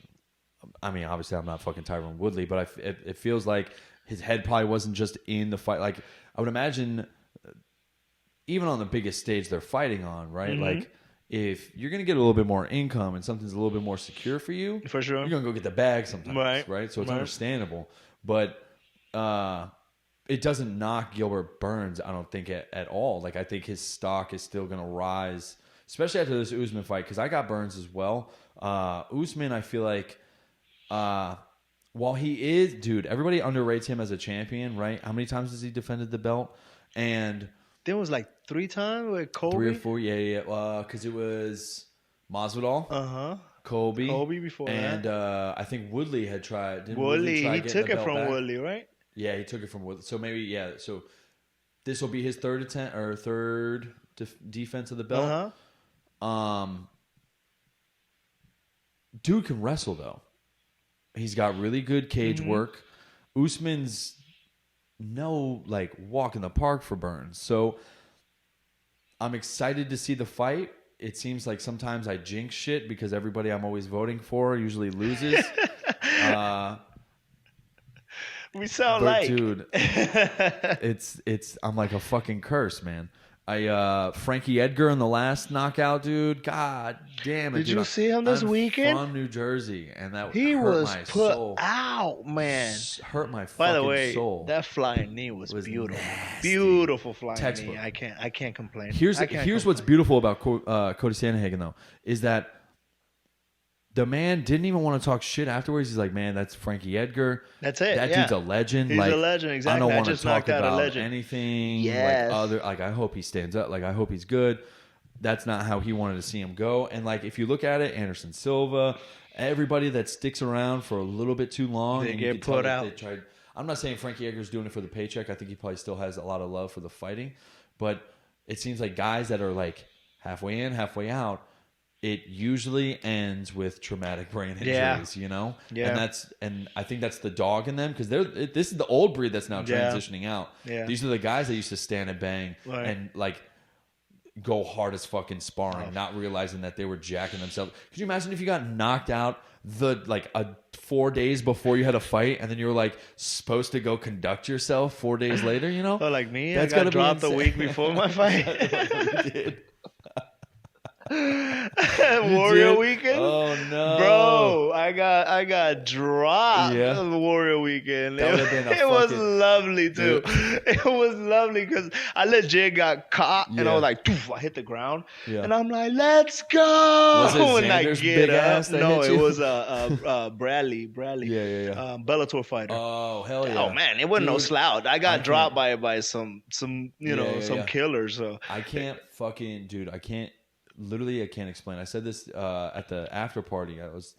I mean, obviously, I'm not fucking Tyron Woodley, but it feels like his head probably wasn't just in the fight. Like, I would imagine, even on the biggest stage they're fighting on, right? Like, if you're going to get a little bit more income and something's a little bit more secure for you, for sure, you're going to go get the bag sometimes, right? So it's understandable. But it doesn't knock Gilbert Burns, I don't think, at all. Like, I think his stock is still going to rise especially after this Usman fight, because I got Burns as well. Usman, I feel like, while he is, dude, everybody underrates him as a champion, right? How many times has he defended the belt? And there was like 3 times with Kobe. 3 or 4, yeah. Because it was Masvidal, Kobe before and that. I think Woodley had tried. Didn't Woodley, try he took it from back? Woodley, right? Yeah, he took it from Woodley. So maybe, yeah. So this will be his third attempt or third defense of the belt. Dude can wrestle though. He's got really good cage work. Usman's no like walk in the park for Burns. So I'm excited to see the fight. It seems like sometimes I jinx shit because everybody I'm always voting for usually loses. We sound like, dude, it's I'm like a fucking curse, man. Frankie Edgar in the last knockout, dude. God damn it! Did you see him this weekend? From New Jersey, and that he hurt was my put soul. out, man. Hurt my fucking By the way, soul. That flying knee was beautiful. Nasty. Beautiful flying Textbook. knee. I can't complain. Here's what's beautiful about Cody Sandhagen though is that the man didn't even want to talk shit afterwards. He's like, man, that's Frankie Edgar. That's it. That dude's a legend. He's a legend. Exactly. I don't want to talk about legend. anything. Yes. Like I hope he stands up. Like I hope he's good. That's not how he wanted to see him go. And like if you look at it, Anderson Silva, everybody that sticks around for a little bit too long, they and get put out. They tried. I'm not saying Frankie Edgar's doing it for the paycheck. I think he probably still has a lot of love for the fighting, but it seems like guys that are like halfway in, halfway out. It usually ends with traumatic brain injuries, you know? Yeah. And I think that's the dog in them because this is the old breed that's now transitioning out. Yeah. These are the guys that used to stand and bang and like go hard as fucking sparring, not realizing that they were jacking themselves. Could you imagine if you got knocked out 4 days before you had a fight and then you were like supposed to go conduct yourself 4 days later, you know? Oh, like me? That's I got dropped a week before my fight. We did. Warrior Weekend. Oh no, bro! I got dropped. The Warrior Weekend. It was lovely too. It was lovely because I legit got caught and I was like, doof, I hit the ground and I'm like, let's go. Was it Xander's big ass? No, it was Bradley. Bellator fighter. Oh hell yeah! Oh man, it wasn't no slouch. I got dropped by some some killers. So I can't fucking dude. I can't. Literally, I can't explain. I said this at the after party. I was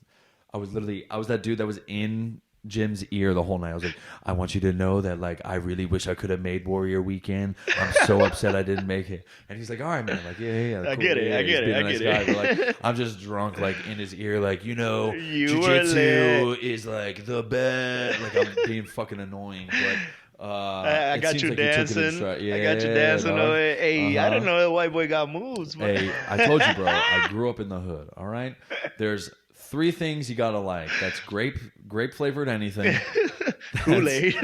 that dude that was in Jim's ear the whole night. I was like, I want you to know that like I really wish I could have made Warrior Weekend. I'm so upset I didn't make it. And he's like, all right, man. Like, yeah. Cool. I get it. But, like, I'm just drunk, like in his ear, like jiu-jitsu is like the best. Like I'm being fucking annoying, but. I got you dancing. I got you dancing. Hey, I didn't know that white boy got moves. Man. Hey, I told you, bro. I grew up in the hood. All right. There's 3 things you gotta like. That's grape flavored anything. Kool-Aid.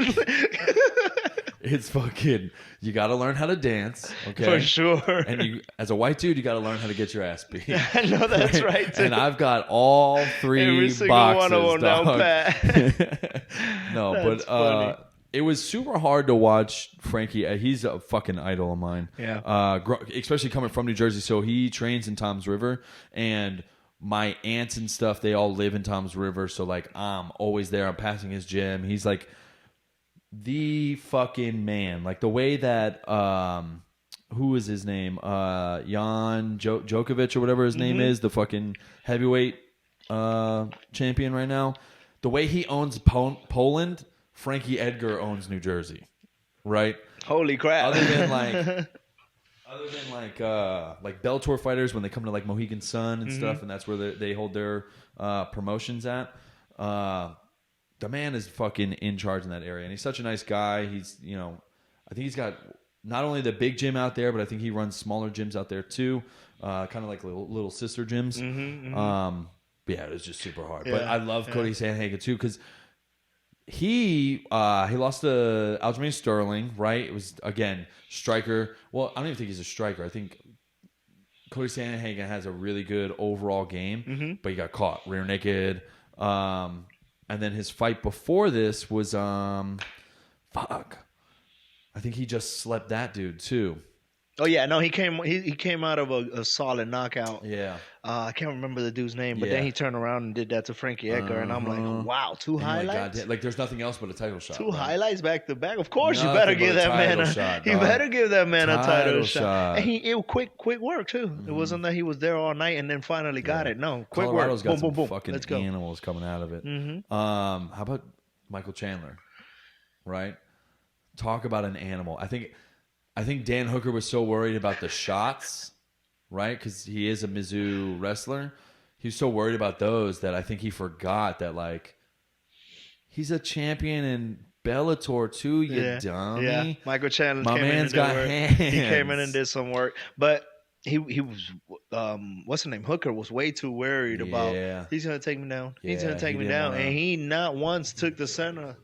It's fucking. You gotta learn how to dance. Okay, for sure. And you, as a white dude, you gotta learn how to get your ass beat. I know that's right. Too. And I've got all 3 Every single boxes. One of them down pat. No, that's but funny. It was super hard to watch Frankie. He's a fucking idol of mine. Yeah. Especially coming from New Jersey. So he trains in Toms River. And my aunts and stuff, they all live in Toms River. So, like, I'm always there. I'm passing his gym. He's, like, the fucking man. Like, the way that... who is his name? Jan Djokovic or whatever his name is. The fucking heavyweight champion right now. The way he owns Poland... Frankie Edgar owns New Jersey, right? Holy crap! Other than like Bellator fighters when they come to like Mohegan Sun and stuff, and that's where they hold their promotions at. The man is fucking in charge in that area, and he's such a nice guy. He's I think he's got not only the big gym out there, but I think he runs smaller gyms out there too, kind of like little sister gyms. But yeah, it was just super hard. Yeah, but I love Cody Sandhagen too because. He lost to Aljamain Sterling, right? It was, again, striker. Well, I don't even think he's a striker. I think Cody Sandhagen has a really good overall game, but he got caught rear naked. And then his fight before this was, I think he just slept that dude, too. Oh yeah, no, he came out of a solid knockout. Yeah. I can't remember the dude's name, but Yeah. then he turned around and did that to Frankie Edgar, and I'm like, wow, two And you're like, highlights. goddamn, like there's nothing else but a title shot. Two right? highlights back to back. Of course, you Nothing better but give a that man title a shot, you dog. better give that man a title Title shot. shot. And it quick work too. It wasn't that he was there all night and then finally got it. No, quick Colorado's work. got Boom, boom, boom. fucking Let's go. animals coming out of it. How about Michael Chandler? Right? Talk about an animal. I think Dan Hooker was so worried about the shots, right? Because he is a Mizzou wrestler. He was so worried about those that I think he forgot that, like, he's a champion in Bellator too, you dummy. Yeah, Michael Chandler. My man's got hands. He came in and did some work, but he was what's the name? Hooker was way too worried about. He's gonna take me down. He's gonna take me down, and he not once took the center.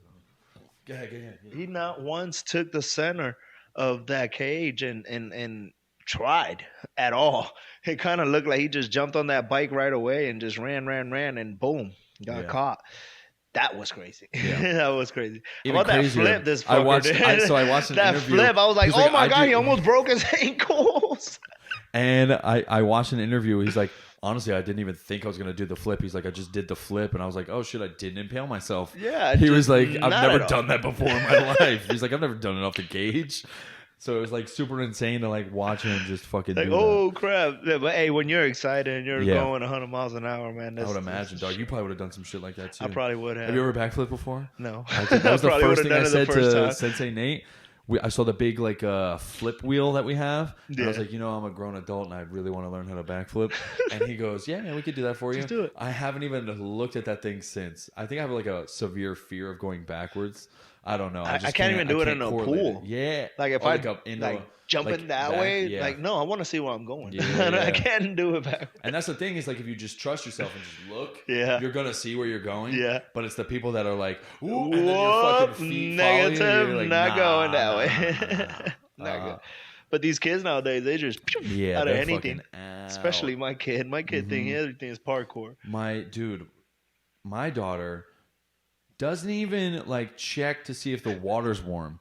Go ahead. He not once took the center of that cage and tried at all. It kind of looked like he just jumped on that bike right away and just ran, and boom, got caught. That was crazy. Yeah. That was crazy. Even about crazier, that flip, this fucker I watched did. I watched an that interview. flip. I was like, He's oh my God, did, he almost broke his ankles. And I watched an interview. He's like, honestly, I didn't even think I was going to do the flip. He's like, I just did the flip. And I was like, oh, shit, I didn't impale myself. Yeah. He was like, I've never done that before in my life. He's like, I've never done it off the cage. So it was like super insane to like watch him just fucking like, do oh, that. crap. Yeah, but hey, when you're excited and you're going 100 miles an hour, man. I would imagine, dog. You probably would have done some shit like that too. I probably would have. Have you ever backflipped before? No. That was the first thing I said to Sensei Nate. I saw the big like flip wheel that we have. And I was like, I'm a grown adult and I really want to learn how to backflip. And he goes, yeah, man, we could do that for you. Just do it. I haven't even looked at that thing since. I think I have like a severe fear of going backwards. I don't know. I can't even do it in a pool. Yeah. Like if jumping that way, like no, I want to see where I'm going. I can't do it back. And that's the thing is like if you just trust yourself and just look, you're gonna see where you're going. Yeah. But it's the people that are like, ooh, and then your fucking feet negative, you, like, not going that way. Not good. But these kids nowadays, they just out of anything. Especially my kid. My kid thinks everything is parkour. My daughter doesn't even like check to see if the water's warm.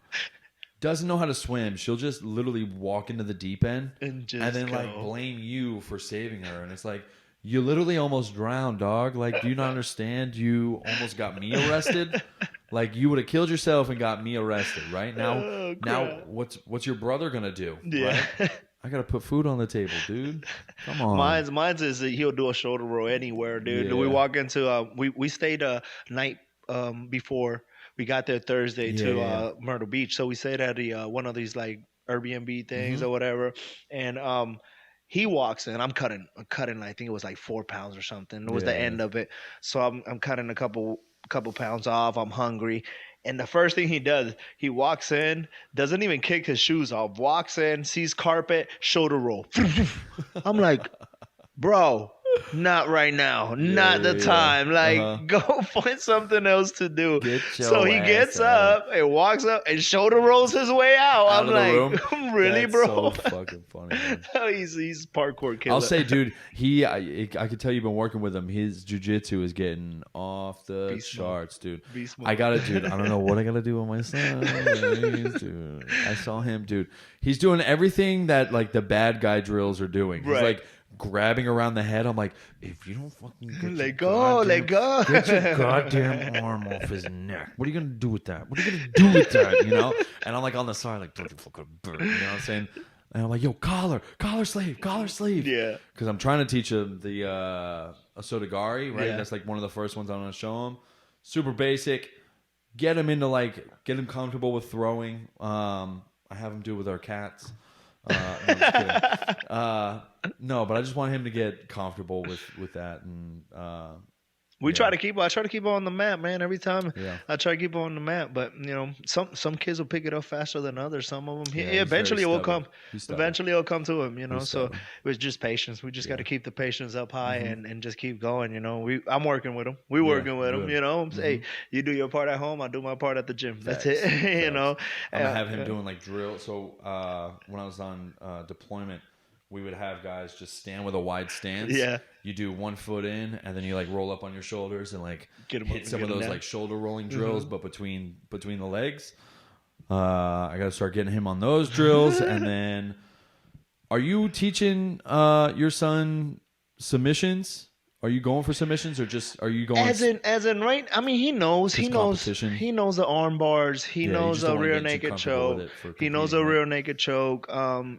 Doesn't know how to swim. She'll just literally walk into the deep end and then like blame you for saving her. And it's like, you literally almost drowned, dog. Like, do you not understand? You almost got me arrested. Like, you would have killed yourself and got me arrested, right? Now what's your brother gonna do? Yeah. Right? I gotta put food on the table, dude. Come on. Mine's is that he'll do a shoulder roll anywhere, dude. Yeah. We walk into we stayed a night before. We got there Thursday to Myrtle Beach, so we stayed at one of these like Airbnb things or whatever. And he walks in. I'm cutting. I think it was like 4 pounds or something. It was the end of it. So I'm cutting a couple pounds off. I'm hungry. And the first thing he does, he walks in, doesn't even kick his shoes off. Walks in, sees carpet, shoulder roll. I'm like, bro. Not right now. Not the time. Like, go find something else to do. So he gets up and walks up and shoulder rolls his way out. I'm like, really, That's bro? So fucking funny. He's parkour killer. I'll say, dude, I could tell you've been working with him. His jiu-jitsu is getting off the charts, dude. I got it, dude. I don't know what I got to do with my son. Dude. I saw him, dude. He's doing everything that like the bad guy drills are doing. He's like grabbing around the head. I'm like, if you don't fucking get let go. Get your goddamn arm off his neck. What are you gonna do with that? What are you gonna do with that? You know? And I'm like on the side, like, don't you fucking burn. You know what I'm saying? And I'm like, yo, collar sleeve. Yeah. Because I'm trying to teach him the Asotagari, right? Yeah. That's like one of the first ones I'm gonna show him. Super basic. Get him comfortable with throwing. I have him do it with our cats. No, but I just want him to get comfortable with that, and I try to keep him on the map, man. Every time I try to keep him on the map, but some kids will pick it up faster than others. Some of them, eventually it will come. Eventually it'll come to him, So it was just patience. We just got to keep the patience up high and just keep going. I'm working with him. We're working with him. Hey, you do your part at home. I do my part at the gym. That's it. I'm gonna have him doing like drill. So when I was on deployment, we would have guys just stand with a wide stance. Yeah. You do 1 foot in, and then you like roll up on your shoulders and like hit some of those like shoulder rolling drills, but between the legs. I got to start getting him on those drills, and then Are you teaching your son submissions? Are you going for submissions, or just are you going as in right? I mean, he knows competition? he knows the arm bars. He knows a rear naked choke. He knows a rear naked choke.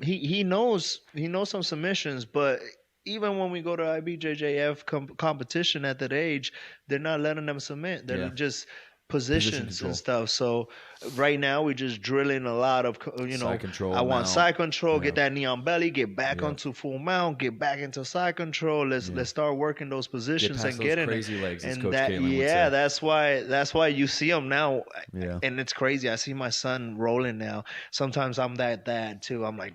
He knows some submissions, but even when we go to IBJJF competition at that age, they're not letting them submit. They're just positions and stuff. So right now we're just drilling a lot of side control. I want side control, get that knee on belly, get back onto full mount, get back into side control. Let's start working those positions and get in crazy legs, and Coach that Caitlin would say. that's why you see them now. And it's crazy. I see my son rolling now. Sometimes I'm that dad too. I'm like,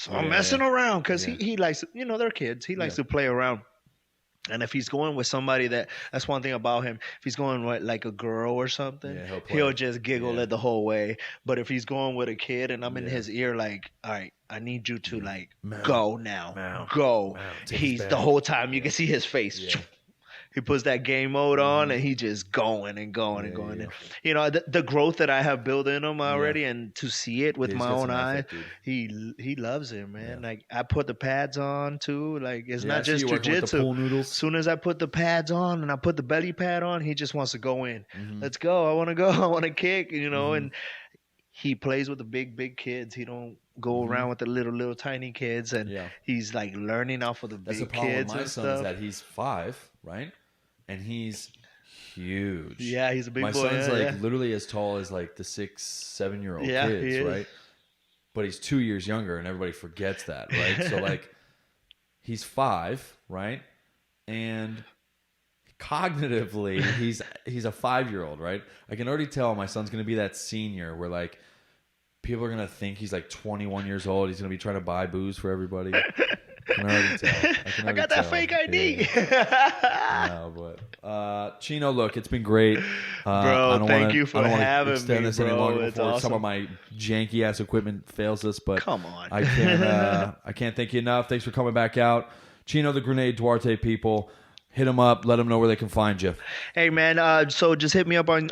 I'm messing around because he likes, they're kids. He likes to play around. And if he's going with somebody that's one thing about him. If he's going with like a girl or something, he'll just giggle it the whole way. But if he's going with a kid and I'm in his ear like, all right, I need you to like go now. Go. He's the whole time you can see his face. Yeah. He puts that game mode on and he just going and going and going. And, the growth that I have built in him already and to see it with my own eyes, he loves it, man. Like I put the pads on too. Like it's not just jiu-jitsu. As soon as I put the pads on and I put the belly pad on, he just wants to go in. Let's go. I want to go. I want to kick, and he plays with the big kids. He don't go around with the little tiny kids, and he's like learning off of the big kids. That's the problem with my son is that he's 5, right? And he's huge. Yeah, he's a big boy. My son's literally as tall as like the 6-7-year-old kids, right? But he's 2 years younger, and everybody forgets that, right? So like, he's 5, right? And cognitively, he's a 5-year-old, right? I can already tell my son's going to be that senior where like people are going to think he's like 21 years old. He's going to be trying to buy booze for everybody. I can already tell. I got that fake ID. No, but Chino, look, it's been great. Bro, thank you for having me, extend this any longer before some of my janky ass equipment fails us. But come on, I can't thank you enough. Thanks for coming back out, Chino the Grenade Duarte people. Hit them up. Let them know where they can find you. Hey, man. So just hit me up on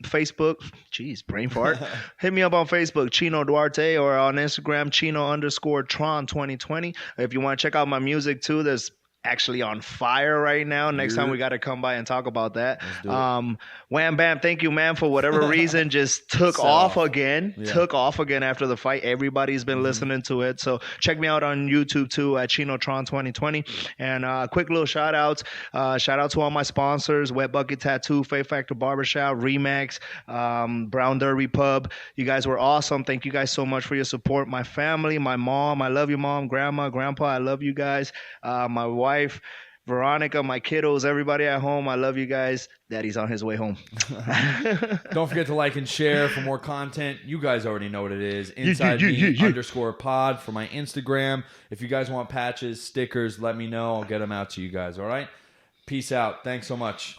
Facebook. Jeez, brain fart. Hit me up on Facebook, Chino Duarte, or on Instagram, Chino_Tron 2020. If you want to check out my music too, there's actually on fire right now. Next time we got to come by and talk about that. Wham Bam, thank you, man, for whatever reason just took off again. Took off again after the fight. Everybody's been listening to it. So check me out on YouTube too at Chinotron 2020. And quick little shout outs. Shout out to all my sponsors, Wet Bucket Tattoo, Faith Factor Barbershop, Remax, Brown Derby Pub. You guys were awesome. Thank you guys so much for your support. My family, my mom, I love you, Mom, Grandma, Grandpa, I love you guys. My wife, Veronica, my kiddos, everybody at home, I love you guys. Daddy's on his way home. Don't forget to like and share for more content. You guys already know what it is. Inside _pod for my Instagram. If you guys want patches, stickers, let me know. I'll get them out to you guys, all right? Peace out. Thanks so much.